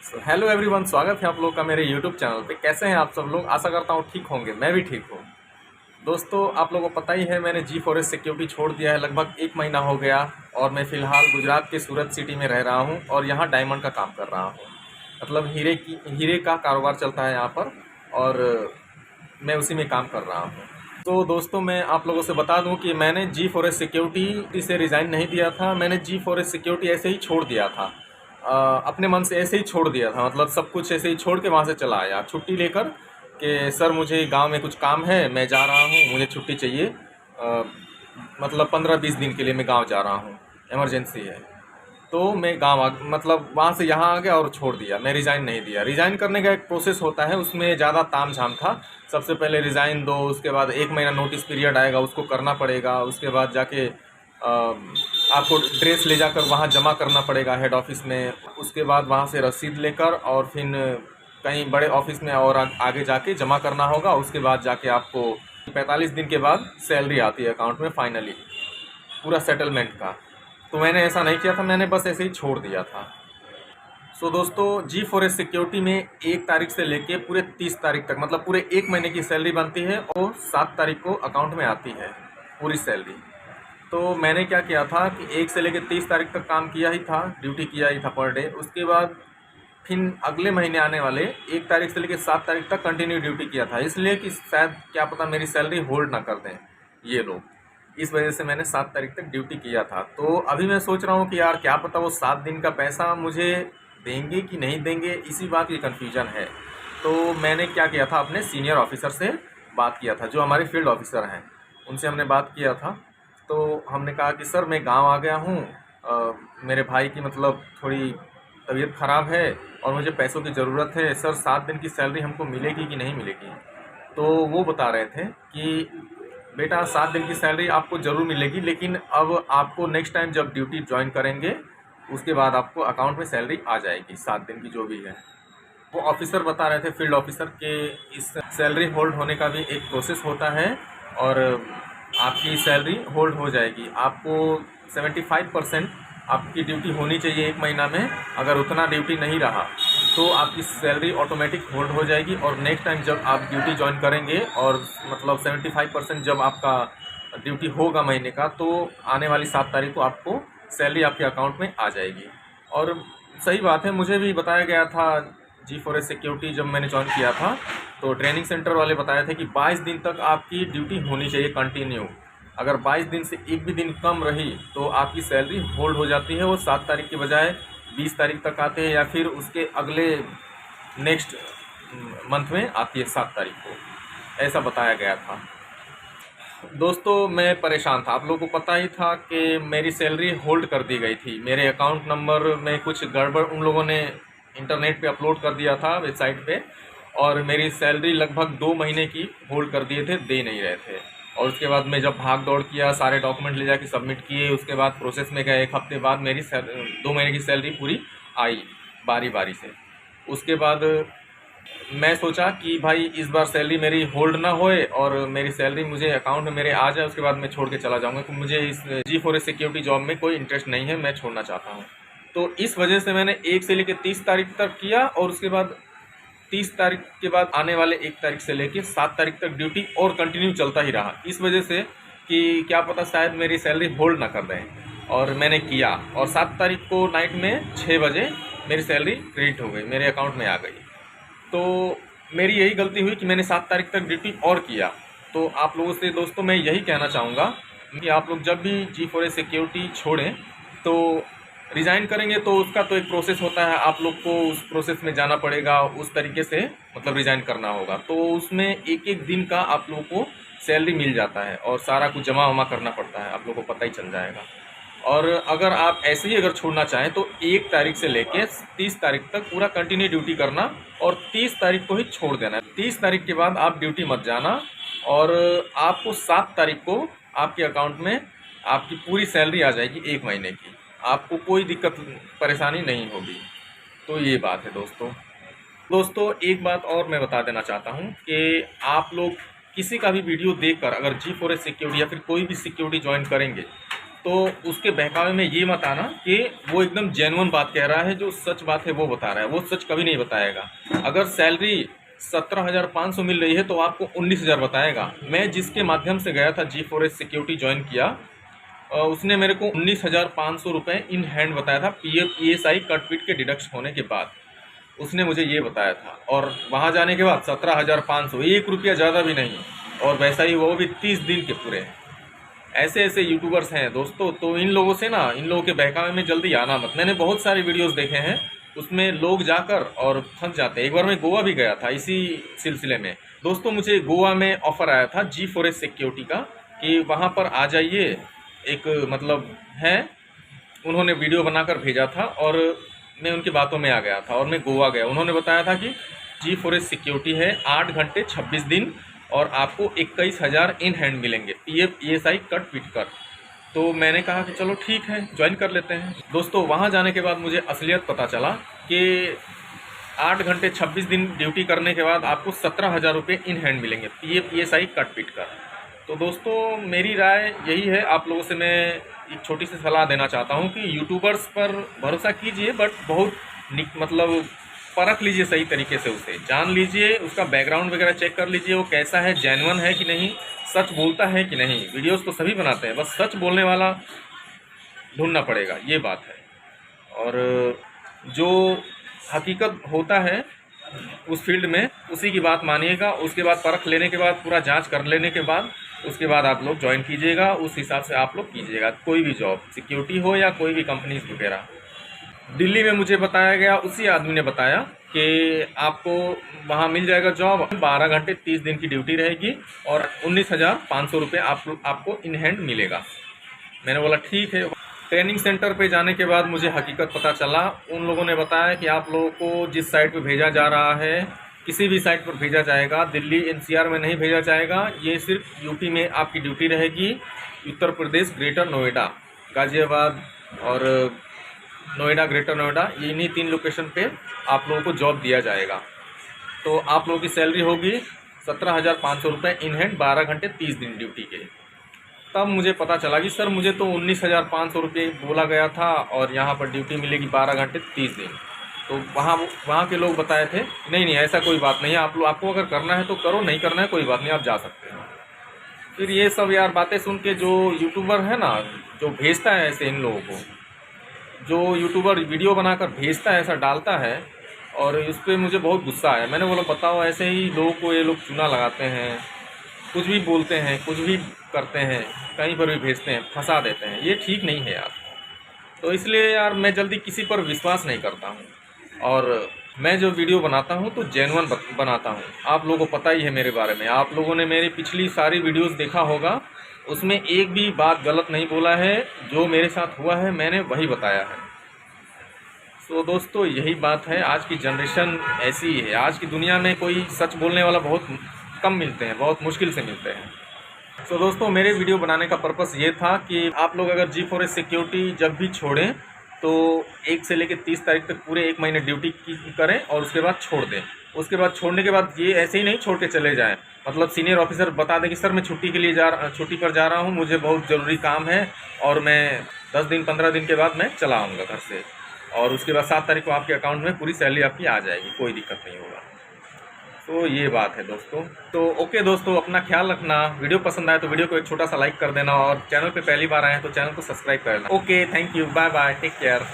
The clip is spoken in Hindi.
हेलो एवरीवन, स्वागत है आप लोग का मेरे यूट्यूब चैनल पे। कैसे हैं आप सब लोग? आशा करता हूँ ठीक होंगे। मैं भी ठीक हूँ। दोस्तों, आप लोगों को पता ही है मैंने जी फॉरेस्ट सिक्योरिटी छोड़ दिया है। लगभग 1 महीना हो गया और मैं फ़िलहाल गुजरात के सूरत सिटी में रह रहा हूँ और यहाँ डायमंड का काम कर रहा हूँ। मतलब हीरे का कारोबार चलता है यहाँ पर और मैं उसी में काम कर रहा हूँ। तो दोस्तों, मैं आप लोगों से बता दूं कि मैंने जी फॉरेस्ट सिक्योरिटी से रिज़ाइन नहीं दिया था। मैंने जी फॉरेस्ट सिक्योरिटी ऐसे ही छोड़ दिया था। अपने मन से ऐसे ही छोड़ दिया था। मतलब सब कुछ ऐसे ही छोड़ के वहाँ से चला आया छुट्टी लेकर कि सर मुझे गांव में कुछ काम है, मैं जा रहा हूँ, मुझे छुट्टी चाहिए। मतलब 15-20 दिन के लिए मैं गांव जा रहा हूँ, इमरजेंसी है। तो मैं मतलब वहाँ से यहाँ आ गया और छोड़ दिया। मैं रिज़ाइन नहीं दिया। रिज़ाइन करने का एक प्रोसेस होता है, उसमें ज़्यादा तामझाम था। सबसे पहले रिज़ाइन दो, उसके बाद 1 महीना नोटिस पीरियड आएगा, उसको करना पड़ेगा। उसके बाद जाके आपको ड्रेस ले जाकर वहाँ जमा करना पड़ेगा हेड ऑफिस में। उसके बाद वहाँ से रसीद लेकर और फिर कहीं बड़े ऑफिस में और आगे जाके जमा करना होगा। उसके बाद जाके आपको 45 दिन के बाद सैलरी आती है अकाउंट में फाइनली, पूरा सेटलमेंट का। तो मैंने ऐसा नहीं किया था, मैंने बस ऐसे ही छोड़ दिया था। सो दोस्तों, जी फॉरेस्ट सिक्योरिटी में 1 तारीख से लेके पूरे 30 तारीख तक, मतलब पूरे 1 महीने की सैलरी बनती है और 7 तारीख को अकाउंट में आती है पूरी सैलरी। तो मैंने क्या किया था कि 1 से लेकर 30 तारीख तक काम किया ही था, ड्यूटी किया ही था पर डे। उसके बाद फिर अगले महीने आने वाले 1 तारीख से लेकर 7 तारीख तक कंटिन्यू ड्यूटी किया था, इसलिए कि शायद क्या पता मेरी सैलरी होल्ड ना कर दें ये लोग। इस वजह से मैंने 7 तारीख तक ड्यूटी किया था। तो अभी मैं सोच रहा हूँ कि यार क्या पता वो 7 दिन का पैसा मुझे देंगे कि नहीं देंगे, इसी बात की कन्फ्यूजन है। तो मैंने क्या किया था, अपने सीनियर ऑफिसर से बात किया था, जो हमारे फील्ड ऑफिसर हैं, उनसे हमने बात किया था। तो हमने कहा कि सर मैं गांव आ गया हूँ, मेरे भाई की मतलब थोड़ी तबीयत ख़राब है और मुझे पैसों की ज़रूरत है। सर 7 दिन की सैलरी हमको मिलेगी कि नहीं मिलेगी? तो वो बता रहे थे कि बेटा 7 दिन की सैलरी आपको ज़रूर मिलेगी, लेकिन अब आपको नेक्स्ट टाइम जब ड्यूटी ज्वाइन करेंगे उसके बाद आपको अकाउंट में सैलरी आ जाएगी 7 दिन की जो भी है। वो ऑफिसर बता रहे थे, फील्ड ऑफिसर, के इस सैलरी होल्ड होने का भी एक प्रोसेस होता है और आपकी सैलरी होल्ड हो जाएगी। आपको 75% आपकी ड्यूटी होनी चाहिए 1 महीना में। अगर उतना ड्यूटी नहीं रहा तो आपकी सैलरी ऑटोमेटिक होल्ड हो जाएगी और नेक्स्ट टाइम जब आप ड्यूटी ज्वाइन करेंगे और मतलब 75% जब आपका ड्यूटी होगा महीने का, तो आने वाली 7 तारीख को आपको सैलरी आपके अकाउंट में आ जाएगी। और सही बात है, मुझे भी बताया गया था जी फॉरेस्ट सिक्योरिटी जब मैंने ज्वाइन किया था, तो ट्रेनिंग सेंटर वाले बताए थे कि 22 दिन तक आपकी ड्यूटी होनी चाहिए कंटिन्यू। अगर 22 दिन से एक भी दिन कम रही तो आपकी सैलरी होल्ड हो जाती है। वो 7 तारीख के बजाय 20 तारीख तक आते हैं या फिर उसके अगले नेक्स्ट मंथ में आती है 7 तारीख को, ऐसा बताया गया था। दोस्तों, मैं परेशान था। आप लोगों को पता ही था कि मेरी सैलरी होल्ड कर दी गई थी। मेरे अकाउंट नंबर में कुछ गड़बड़ उन लोगों ने इंटरनेट पे अपलोड कर दिया था वेबसाइट पे, और मेरी सैलरी लगभग 2 महीने की होल्ड कर दिए थे, दे नहीं रहे थे। और उसके बाद मैं जब भाग दौड़ किया, सारे डॉक्यूमेंट ले जाके सबमिट किए, उसके बाद प्रोसेस में गए, 1 हफ्ते बाद मेरी 2 महीने की सैलरी पूरी आई बारी बारी से। उसके बाद मैं सोचा कि भाई इस बार सैलरी मेरी होल्ड ना होए और मेरी सैलरी मुझे अकाउंट में मेरे आ जाए, उसके बाद मैं छोड़ के चला जाऊंगा, क्योंकि मुझे इस जी फॉरेस्ट सिक्योरिटी जॉब में कोई इंटरेस्ट नहीं है, मैं छोड़ना चाहता हूँ। तो इस वजह से मैंने 1 से लेकर 30 तारीख तक किया और उसके बाद 30 तारीख के बाद आने वाले 1 तारीख से लेकर 7 तारीख तक ड्यूटी और कंटिन्यू चलता ही रहा, इस वजह से कि क्या पता शायद मेरी सैलरी होल्ड ना कर दें। और मैंने किया और 7 तारीख को नाइट में 6 बजे मेरी सैलरी क्रेडिट हो गई, मेरे अकाउंट में आ गई। तो मेरी यही गलती हुई कि मैंने 7 तारीख तक ड्यूटी और किया। तो आप लोगों से दोस्तों मैं यही कहना चाहूँगा कि आप लोग जब भी जी फॉरेस्ट सिक्योरिटी छोड़ें तो रिज़ाइन करेंगे तो उसका तो एक प्रोसेस होता है, आप लोग को उस प्रोसेस में जाना पड़ेगा, उस तरीके से मतलब रिज़ाइन करना होगा। तो उसमें एक एक दिन का आप लोगों को सैलरी मिल जाता है और सारा कुछ जमा वमा करना पड़ता है, आप लोगों को पता ही चल जाएगा। और अगर आप ऐसे ही अगर छोड़ना चाहें तो 1 तारीख से लेके 30 तारीख तक पूरा कंटिन्यू ड्यूटी करना और 30 तारीख को ही छोड़ देना। 30 तारीख के बाद आप ड्यूटी मत जाना और आपको 7 तारीख को आपके अकाउंट में आपकी पूरी सैलरी आ जाएगी 1 महीने की। आपको कोई दिक्कत परेशानी नहीं होगी। तो ये बात है दोस्तों, एक बात और मैं बता देना चाहता हूँ कि आप लोग किसी का भी वीडियो देखकर अगर जी फॉरेस्ट सिक्योरिटी या फिर कोई भी सिक्योरिटी ज्वाइन करेंगे तो उसके बहकावे में ये मत आना कि वो एकदम जेन्युइन बात कह रहा है, जो सच बात है वो बता रहा है। वो सच कभी नहीं बताएगा। अगर सैलरी 17,500 मिल रही है तो आपको 19,000 बताएगा। मैं जिसके माध्यम से गया था G4S सिक्योरिटी ज्वाइन किया, उसने मेरे को 19,500 रुपये इन हैंड बताया था, PF ESI कट पीट के डिडक्ट होने के बाद उसने मुझे ये बताया था। और वहाँ जाने के बाद 17,500, 1 रुपया ज़्यादा भी नहीं, और वैसा ही वो भी 30 दिन के पूरे। ऐसे ऐसे यूट्यूबर्स हैं दोस्तों, तो इन लोगों से ना, इन लोगों के बहकावे में जल्दी आना मत। मैंने बहुत सारे वीडियोस देखे हैं, उसमें लोग जाकर और फंस जाते हैं। एक बार मैं गोवा भी गया था इसी सिलसिले में दोस्तों। मुझे गोवा में ऑफ़र आया था G4S सिक्योरिटी का कि वहाँ पर आ जाइए, एक मतलब है, उन्होंने वीडियो बनाकर भेजा था और मैं उनकी बातों में आ गया था और मैं गोवा गया। उन्होंने बताया था कि G4S सिक्योरिटी है, 8 घंटे 26 दिन, और आपको 21,000 इन हैंड मिलेंगे, PF ESI कट पीट कर। तो मैंने कहा कि चलो ठीक है, ज्वाइन कर लेते हैं। दोस्तों वहाँ जाने के बाद मुझे असलियत पता चला कि 8 घंटे 26 दिन ड्यूटी करने के बाद आपको 17,000 रुपये इन हैंड मिलेंगे, PF ESI कट पीट कर। तो दोस्तों मेरी राय यही है, आप लोगों से मैं एक छोटी सी सलाह देना चाहता हूँ कि यूट्यूबर्स पर भरोसा कीजिए, बट बहुत मतलब परख लीजिए, सही तरीके से उसे जान लीजिए, उसका बैकग्राउंड वगैरह चेक कर लीजिए, वो कैसा है, जेन्युइन है कि नहीं, सच बोलता है कि नहीं। वीडियोस तो सभी बनाते हैं, बस सच बोलने वाला ढूंढना पड़ेगा, ये बात है। और जो हकीकत होता है उस फील्ड में, उसी की बात मानिएगा। उसके बाद परख लेने के बाद, पूरा जांच कर लेने के बाद, उसके बाद आप लोग ज्वाइन कीजिएगा। उस हिसाब से आप लोग कीजिएगा, कोई भी जॉब, सिक्योरिटी हो या कोई भी कंपनीज वगैरह। दिल्ली में मुझे बताया गया, उसी आदमी ने बताया कि आपको वहाँ मिल जाएगा जॉब, 12 घंटे 30 दिन की ड्यूटी रहेगी और 19,500 रुपये आपको इन हैंड मिलेगा। मैंने बोला ठीक है। ट्रेनिंग सेंटर पे जाने के बाद मुझे हकीकत पता चला। उन लोगों ने बताया कि आप लोगों को जिस साइट पे भेजा जा रहा है, किसी भी साइट पर भेजा जाएगा, दिल्ली NCR में नहीं भेजा जाएगा। ये सिर्फ यूपी में आपकी ड्यूटी रहेगी। उत्तर प्रदेश, ग्रेटर नोएडा, गाज़ियाबाद और नोएडा, ग्रेटर नोएडा, इन्हीं 3 लोकेशन पे आप लोगों को जॉब दिया जाएगा। तो आप लोगों की सैलरी होगी 17,500 रुपये इन हैंड, 12 घंटे 30 दिन ड्यूटी के। तब मुझे पता चला कि सर मुझे तो 19,500 रुपये बोला गया था और यहाँ पर ड्यूटी मिलेगी 12 घंटे 30 दिन। तो वहाँ के लोग बताए थे नहीं नहीं, ऐसा कोई बात नहीं है, आपको अगर करना है तो करो, नहीं करना है कोई बात नहीं, आप जा सकते हैं। फिर ये सब यार बातें सुन के जो यूट्यूबर है ना, जो भेजता है ऐसे इन लोगों को, जो यूट्यूबर वीडियो बनाकर भेजता है, ऐसा डालता है, और इस पर मुझे बहुत गुस्सा आया। मैंने बोला बताओ, ऐसे ही लोगों को ये लोग चूना लगाते हैं, कुछ भी बोलते हैं, कुछ भी करते हैं, कहीं पर भी भेजते हैं, फंसा देते हैं। ये ठीक नहीं है यार। तो इसलिए यार मैं जल्दी किसी पर विश्वास नहीं करता हूँ, और मैं जो वीडियो बनाता हूँ तो जेन्युइन बनाता हूँ। आप लोगों को पता ही है मेरे बारे में, आप लोगों ने मेरी पिछली सारी वीडियोस देखा होगा, उसमें एक भी बात गलत नहीं बोला है। जो मेरे साथ हुआ है मैंने वही बताया है। तो दोस्तों यही बात है, आज की जनरेशन ऐसी ही है। आज की दुनिया में कोई सच बोलने वाला बहुत कम मिलते हैं, बहुत मुश्किल से मिलते हैं। तो दोस्तों मेरे वीडियो बनाने का पर्पस ये था कि आप लोग अगर G4S सिक्योरिटी जब भी छोड़ें तो 1 से लेकर 30 तारीख तक पूरे 1 महीने ड्यूटी करें और उसके बाद छोड़ दें। उसके बाद छोड़ने के बाद ये ऐसे ही नहीं छोड़ के चले जाएं, मतलब सीनियर ऑफिसर बता दें कि सर मैं छुट्टी पर जा रहा हूँ, मुझे बहुत ज़रूरी काम है और मैं 10 दिन 15 दिन के बाद मैं चला आऊँगा घर से, और उसके बाद 7 तारीख को आपके अकाउंट में पूरी सैलरी आपकी आ जाएगी, कोई दिक्कत नहीं होगा। तो ये बात है दोस्तों। तो ओके दोस्तों, अपना ख्याल रखना। वीडियो पसंद आए तो वीडियो को एक छोटा सा लाइक कर देना, और चैनल पे पहली बार आए हैं तो चैनल को सब्सक्राइब कर लेना। Okay, thank you, bye bye, take care.